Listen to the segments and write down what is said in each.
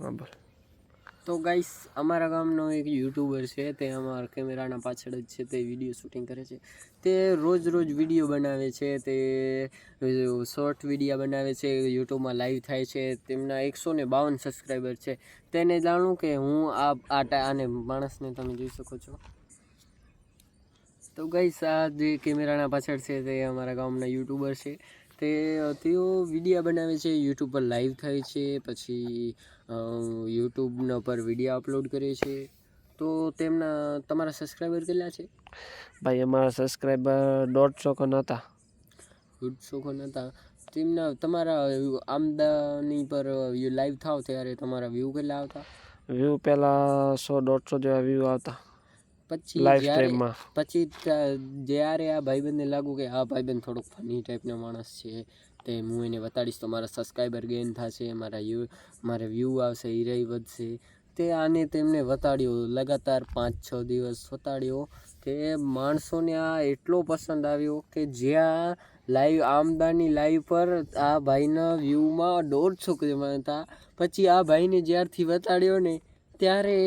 હા બોલ. તો ગાઈસ અમારા ગામનો એક યુટ્યુબર છે, તે અમારા કેમેરાના પાછળ જ છે, તે વિડીયો શૂટિંગ કરે છે. તે રોજ વિડીયો બનાવે છે, તે શોર્ટ વિડીયો બનાવે છે, યુટ્યુબમાં લાઈવ થાય છે. તેમના 152 સબસ્ક્રાઈબર છે. તેને જાણું કે હું આને માણસને તમે જોઈ શકો છો. તો ગાઈસ આ જે કેમેરાના પાછળ છે તે અમારા ગામના યુટ્યુબર છે. તેઓ વિડીયો બનાવે છે, યુટ્યુબ પર લાઈવ થાય છે, પછી યુટ્યુબના પર વિડીયો અપલોડ કરે છે. તો તમારા સબસ્ક્રાઈબર કેટલા છે? ભાઈ અમારા સબસ્ક્રાઈબર 150 કન હતા. 150 કન હતા. તમારા આમદાની પર લાઈવ થાવ ત્યારે તમારા વ્યૂ કેટલા આવતા? વ્યૂ પહેલાં 100-150 જેવા વ્યૂ આવતા. પછી જ્યારે આ ભાઈબંધને લાગુ કે આ ભાઈબંધ થોડોક ફની ટાઈપનો માણસ છે, તે હું એને બતાડીશ તો મારા સબસ્ક્રાઈબર ગેઇન થશે, મારા વ્યૂ આવશે, હિરાઈ વધશે. તેમને વતાડ્યો લગાતાર 5-6 દિવસ વતાડ્યો. તે માણસોને આ એટલો પસંદ આવ્યો કે જ્યાં લાઈવ આમદાની લાઈવ પર આ ભાઈના વ્યૂમાં 150 હતા. પછી આ ભાઈને જ્યારથી વતાડ્યો ને ત્યારે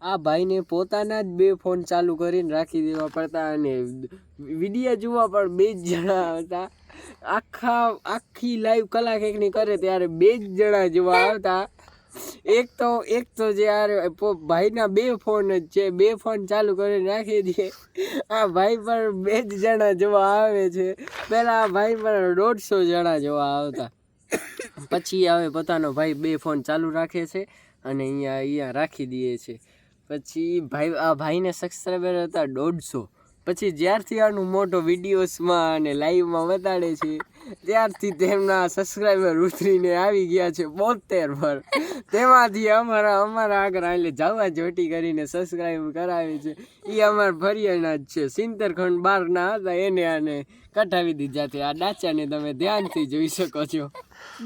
આ ભાઈને પોતાના જ 2 ફોન ચાલુ કરીને રાખી દેવા પડતા અને વિડીયો જોવા પણ 2 જ જણા હતા. આખી લાઈવ કલાક એકની કરે ત્યારે 2 જ જણા જોવા આવતા. એક તો જ્યારે ભાઈના 2 ફોન જ છે, 2 ફોન ચાલુ કરીને રાખી દે. આ ભાઈ પર 2 જ જણા જોવા આવે છે. પહેલાં આ ભાઈ પર 150 જણા જોવા આવતા. પછી હવે પોતાનો ભાઈ 2 ફોન ચાલુ રાખે છે અને અહીંયા રાખી દે છે. પછી આ ભાઈને સબસ્ક્રાઈબર હતા 150. પછી જ્યારથી આનું મોટો વિડીયોઝમાં અને લાઈવમાં બતાડે છે ત્યારથી તેમના સબસ્ક્રાઈબર ઉતરીને આવી ગયા છે 72 પર. તેમાંથી અમારા આગળ એટલે જવા જોટી કરીને સબસ્ક્રાઈબ કરાવે છે. એ અમારા ફરિયાના જ છે. 70 ખંડ બહારના હતા, એને આને કઢાવી દીધા છે. આ ડાચાને તમે ધ્યાનથી જોઈ શકો છો.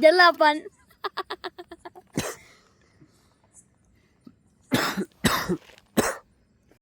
જલાપન